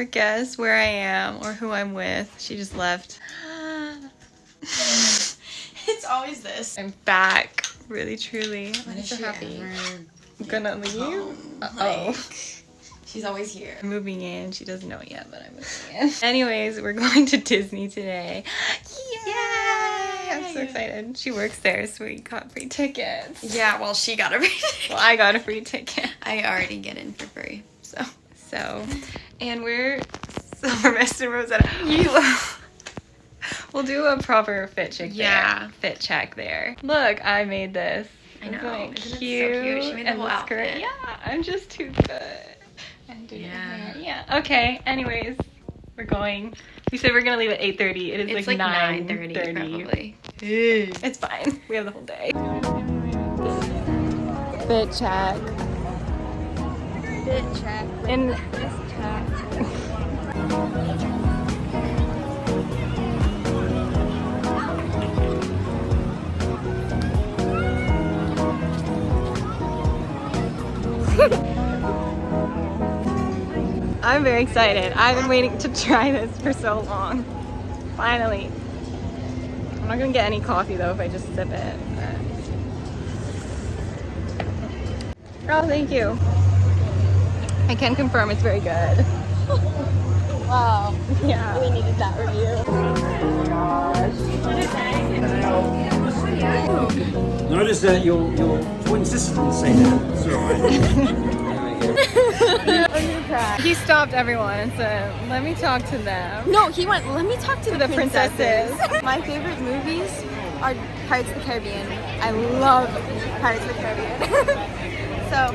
ever guess where I am or who I'm with? She just left. It's always this. I'm back, really, truly. I'm so happy. I'm gonna leave. Oh. She's always here. I'm moving in. She doesn't know it yet, but I'm moving in. Anyways, we're going to Disney today. Yay! I'm so excited. She works there, so we got free tickets. Yeah, well, she got a free ticket. Well, I got a free ticket. I already get in for free, so. And we're Miss Rosetta. We'll do a proper fit check there. Fit check there. Look, I made this. I know. Isn't it Isn't cute? it so cute? She made the And whole outfit. skirt. Yeah, I'm just too good. Yeah. Okay. Anyways, we're going. We said we're gonna leave at 8:30. It is It's like 9:30 probably. It's fine. We have the whole day. Fit check. Fit check. In This check. I'm very excited. I've been waiting to try this for so long. Finally. I'm not gonna get any coffee though if I just sip it. Oh, thank you. I can confirm it's very good. Wow. Yeah. We needed that review. Notice that your twin sister didn't say that. It's alright. He stopped everyone and said, let me talk to them. No, he went, let me talk to The princesses. My favorite movies are Pirates of the Caribbean. I love Pirates of the Caribbean. So,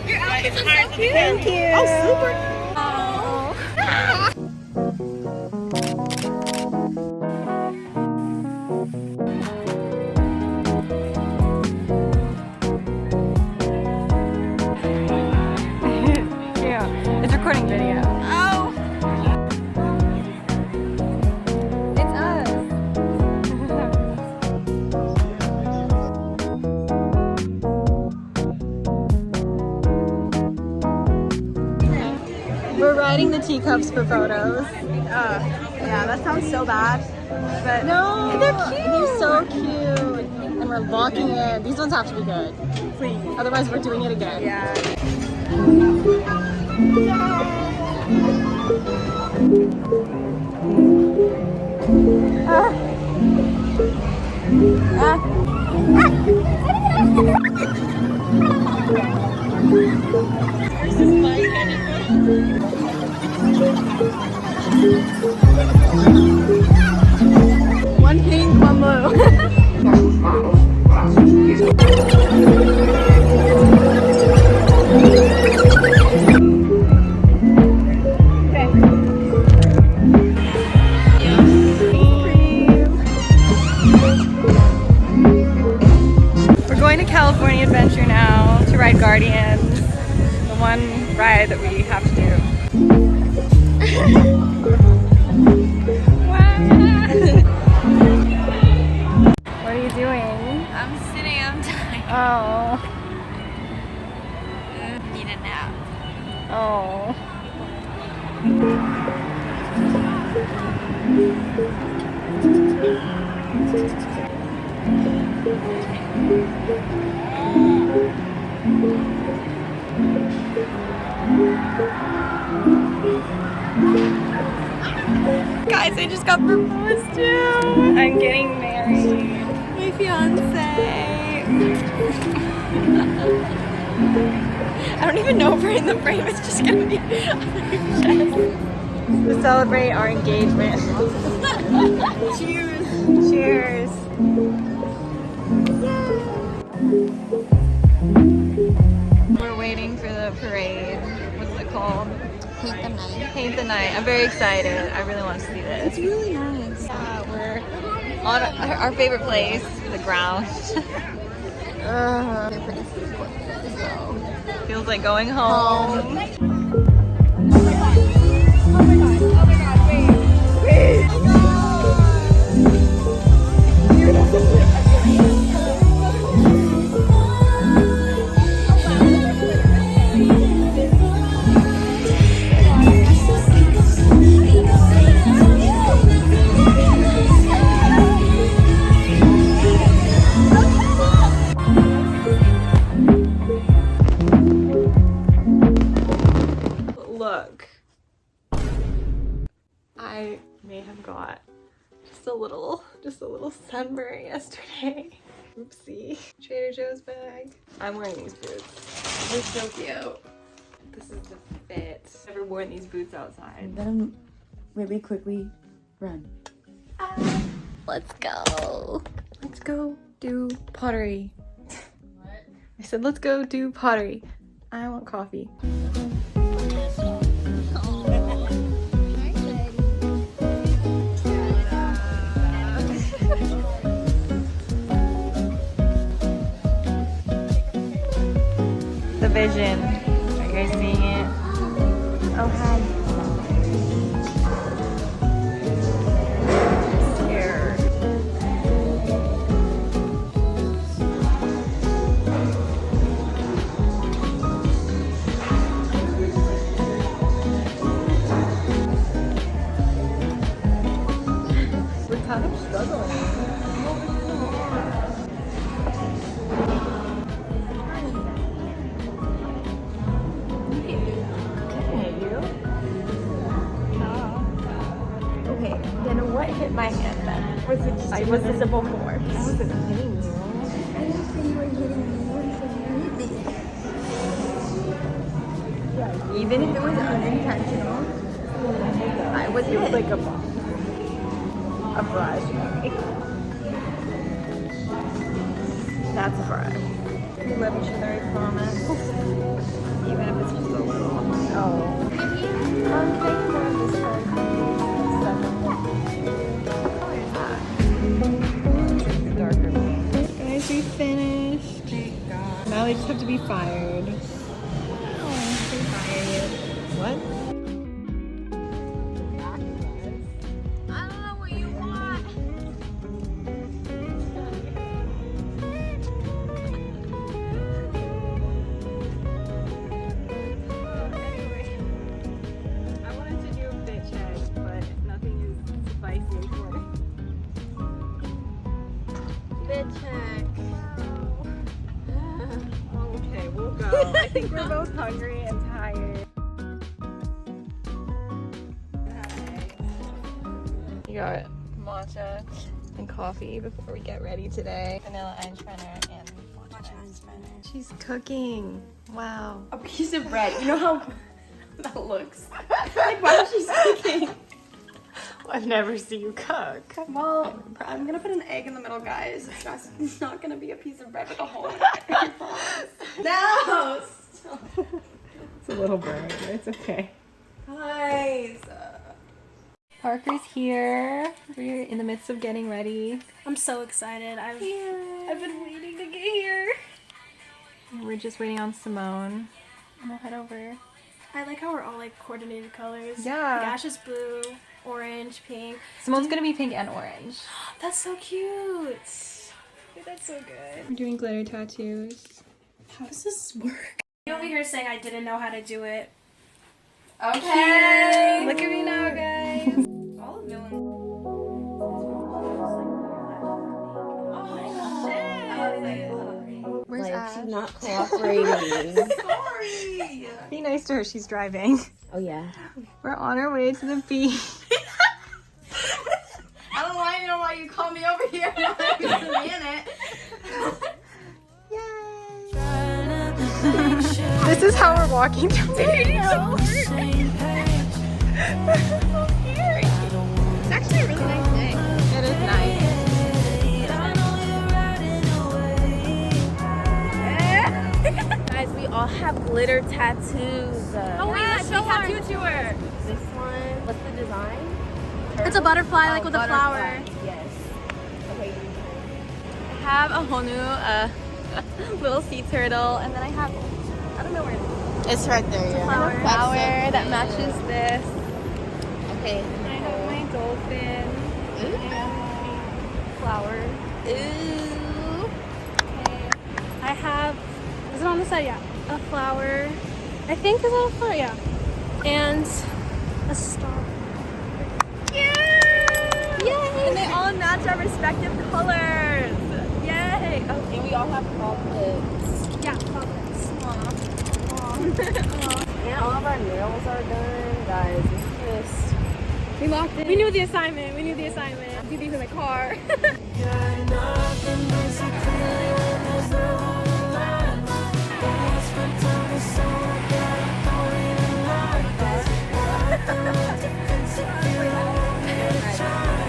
your outfits are so cute. Thank you. Oh, super. Yeah, it's recording video. Oh. It's us. We're riding the teacups for photos. Yeah, that sounds so bad. But No, they're cute. They're so cute. And we're locking in. These ones have to be good. Please. Otherwise, we're doing it again. Yeah. One pink, one blue. We're going to California Adventure now to ride Guardians, the one ride that we have to do. What are you doing? I'm sitting, I'm tired. Oh, Need a nap. oh. Guys, I just got proposed to. I'm getting married. My fiance. I don't even know if we're in the frame. It's just gonna be on her chest. To celebrate our engagement. Cheers. Cheers. We're waiting for the parade. What's it called? Hate the night. Paint the Night. I'm very excited. I really want to see this. It's really nice. We're on our favorite place, the ground. Feels like going home. I may have got just a little sunburn yesterday. Oopsie. Trader Joe's bag. I'm wearing these boots. They're so cute. This is the fit. Never worn these boots outside. Then really quickly run. Let's go. Let's go do pottery. What? I said let's go do pottery. I want coffee. The vision. Are you guys seeing it? Oh, hi. Scared. We're kind of struggling. Okay, then what hit my hand then? Was it just invisible force? I wasn't hitting you. I didn't say you were hitting me. Yeah, even if it was unintentional, I was hit. It was like a bomb. A brush, maybe. That's a brush. We love each other, I promise. Even if it's just a little. Oh. Darker. Guys, we finished. Thank God. Now we just have to be fired. Oh, they fire you. What? I don't know what you want. Anyway, I wanted to do a fit check, but nothing is sufficing for me. Fit check. Okay, we'll go. I think we're both hungry and tired. You got matcha and coffee before we get ready today. Vanilla Einsteiner and matcha Einsteiner. She's cooking. Wow. A piece of bread. You know how that looks? Like, why is she cooking? I've never seen you cook. Well, I'm gonna put an egg in the middle, guys. It's not gonna be a piece of bread with a hole in it. I promise. No! Stop. It's a little burn, but it's okay. Guys. Parker's here. We're in the midst of getting ready. I'm so excited. I've been waiting to get here. We're just waiting on Simone. And we'll head over. I like how we're all like coordinated colors. Yeah. Like Ash is blue, orange, pink. Simone's gonna be pink and orange. That's so cute. Dude, that's so good. We're doing glitter tattoos. How does this work? You over here saying I didn't know how to do it. Okay. Look at me now, guys. All of villain. Where's Ash? She's not cooperating. Sorry. Be nice to her, she's driving. Oh yeah. We're on our way to the beach. I don't want to know why you called me over here. I'm not even in it. This is how we're walking to the beach. It's actually a really nice day. It is nice. Guys, we all have glitter tattoos. Oh wait, let's show tattoo tour. This one. What's the design? It's a butterfly, like with a flower. Yes. Okay. I have a Honu, a little sea turtle, and then I have, I don't know where it is. It's right there, yeah. Flower that matches this. Okay. I have my dolphin. And my flower. Ooh. Okay. I have, is it on the side? Yeah. A flower. I think is on a flower, yeah. And a star. Yay! And they all match our respective colors. Yay! Oh, And we all have problems. Yeah, flowers. And all of our nails are done, guys. It's just We locked in. We knew the assignment. We knew the assignment. Do these in the car.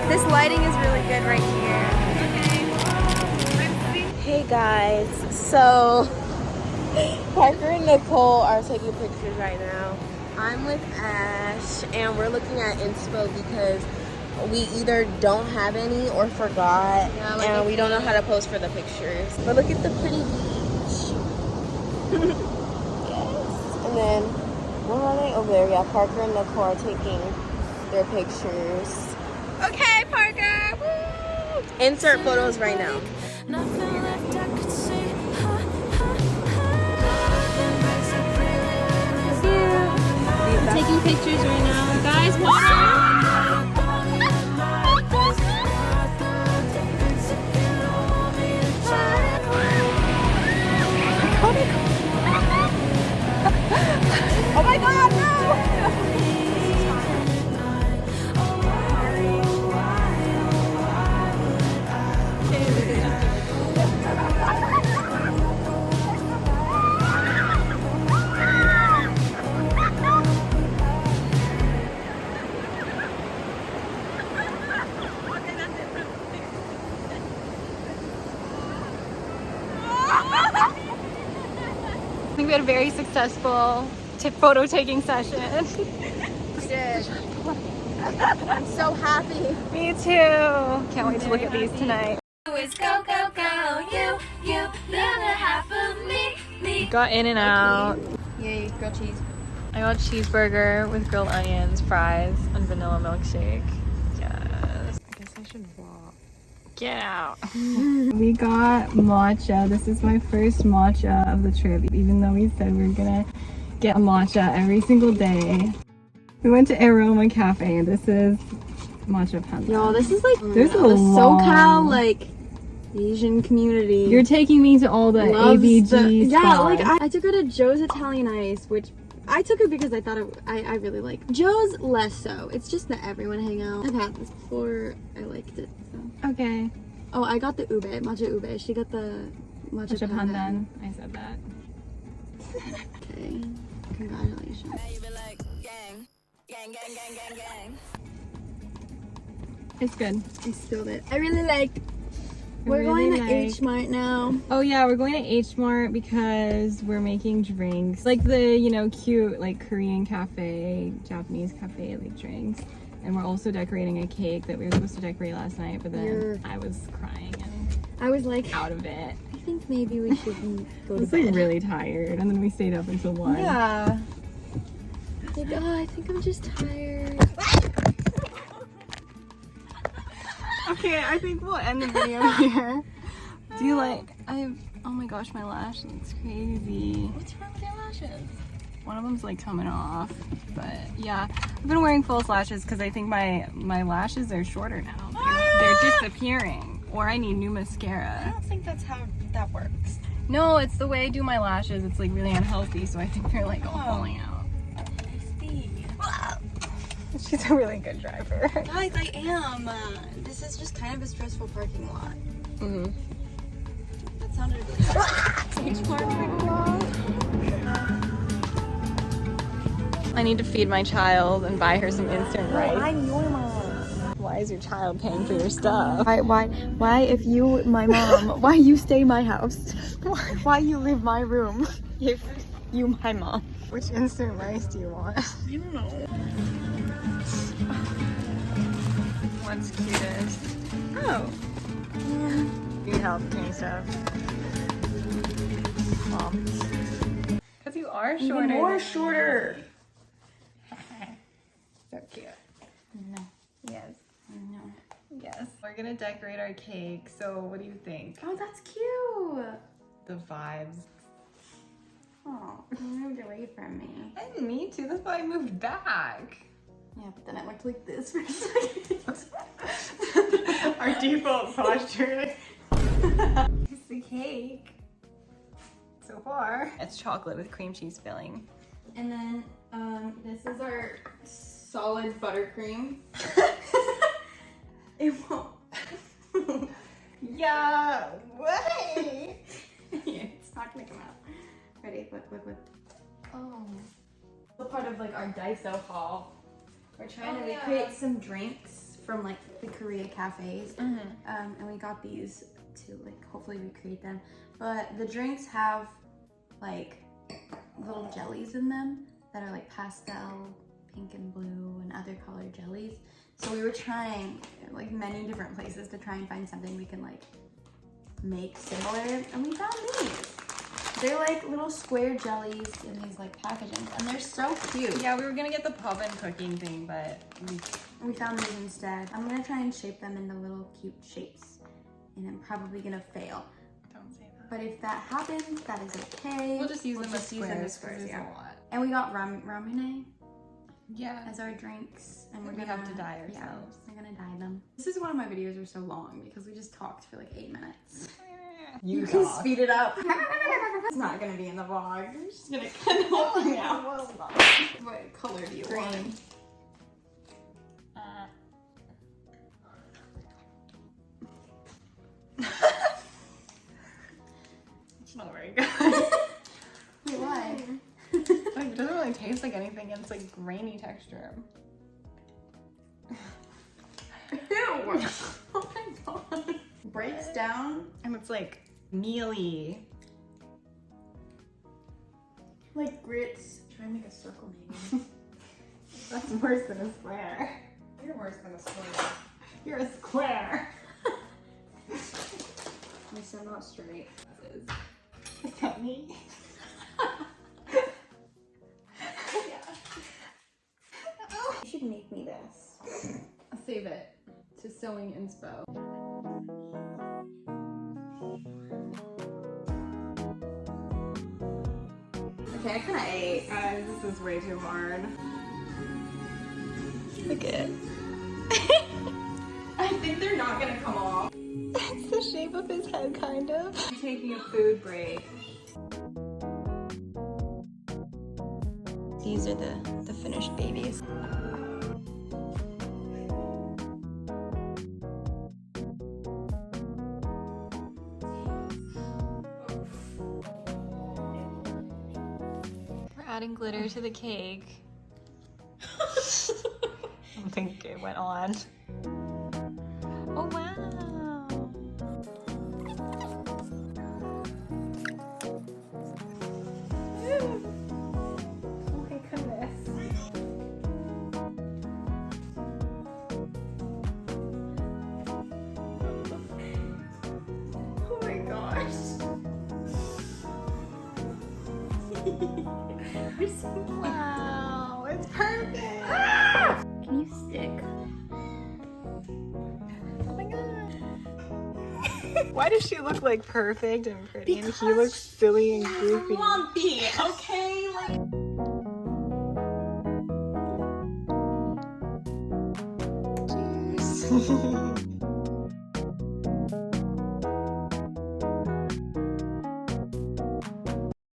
This lighting is really good right here. Hey guys, so Parker and Nicole are taking pictures right now. I'm with Ash and we're looking at inspo because we either don't have any or forgot, and we don't know how to pose for the pictures. But look at the pretty beach. Yes. And then, where are they? Over there. Yeah, Parker and Nicole are taking their pictures. Okay, Parker. Woo! Insert photos right now. Taking pictures right now. Guys, water! Oh my God, no! I think we had a very successful photo taking session. We did. I'm so happy. Me too. Can't wait to look at these tonight. Go, go, go. You, the other half of me. Got in and out. Yay, grilled cheese. I got a cheeseburger with grilled onions, fries, and vanilla milkshake. Yes. I guess I should walk. Get out. We got matcha. This is my first matcha of the trip, even though we said we were gonna get a matcha every single day. We went to Aroma Cafe, and this is matcha panda. Yo, this is like There's a the long- SoCal like Asian community. You're taking me to all the Loves AVG yeah, spots. like I took her to Joe's Italian Ice, which I took her because I thought I really like. Joe's less so. It's just that everyone hang out. I've had this before. I liked it. So. Okay. Oh, I got the ube, matcha ube. She got the matcha pandan. Pandan. I said that. Okay. Congratulations. It's good. I spilled it. I really like. I We're really going to like- H-Mart now. Oh yeah, we're going to H-Mart because we're making drinks. Like the, you know, cute like Korean cafe, Japanese cafe like drinks. And we're also decorating a cake that we were supposed to decorate last night, but then I was crying and I was like, out of it. I think maybe we should go I to was like bed. really tired, and then we stayed up until 1. Yeah. Like, oh, I think I'm just tired. Okay, I think we'll end the video here. Do you like, oh my gosh, my lash looks crazy. What's wrong with your lashes? One of them's like coming off, but yeah. I've been wearing false lashes because I think my lashes are shorter now. They're disappearing, or I need new mascara. I don't think that's how that works. No, it's the way I do my lashes. It's like really unhealthy, so I think they're like all falling out. She's a really good driver. Guys, I am. This is just kind of a stressful parking lot. Mm-hmm. That sounded really I need to feed my child and buy her some instant rice. I'm your mom. Why is your child paying for your stuff? Why if you my mom, why you stay my house? Why you leave my room if you my mom? Which instant rice do you want? I don't know. What's cutest? Oh. You need help doing stuff. Because you are shorter. More shorter. So cute. No. Yes. No. Yes. We're gonna decorate our cake. So what do you think? Oh, that's cute. The vibes. Oh, you moved away from me. And me too. That's why I moved back. Yeah, but then I went like this for a second. Our default posture. It's the cake. So far. It's chocolate with cream cheese filling. And then this is our solid buttercream. It won't. Yeah, way. It's not gonna come out. Ready? Look. Oh. The part of like our Daiso haul. We're trying to recreate some drinks from like the Korea cafes. And we got these to like hopefully recreate them. But the drinks have like little jellies in them that are like pastel, pink and blue and other colored jellies. So we were trying like many different places to try and find something we can like make similar, and we found these. They're like little square jellies in these like packaging, and they're so cute. Yeah, we were gonna get the pub and cooking thing, but We found these instead. I'm gonna try and shape them into little cute shapes, and I'm probably gonna fail. don't say that. But if that happens, that is okay. We'll just use them as squares, squares, yeah. a lot. And we got ramen Yeah. as our drinks, and We have to dye ourselves. Yeah, we're gonna dye them. This is why my videos are so long, because we just talked for like 8 minutes. You can talk. speed it up. It's not gonna be in the vlog. We're just gonna cut it all out. What color do you want? It's not very good. Wait, why? Like, it doesn't really taste like anything. It's like grainy texture. Ew! Oh my god. Breaks down And it's like mealy. like grits. Try and make a circle maybe. That's worse than a square. You're worse than a square. You're a square. At least I'm not straight. Is that me? You should make me this. I'll save it to sewing inspo. Okay, I kinda ate. Guys, this is way too hard. Look at it. I think they're not gonna come off. It's the shape of his head, kind of. I'm taking a food break. These are the finished babies. We're adding glitter to the cake. I don't think it went on. Oh wow! Oh my goodness. Oh my gosh. You're so cute. Wow, it's perfect! Can you stick? Oh my god. Why does she look like perfect and pretty and he looks silly and goofy? Lumpy, okay? Like Cheers.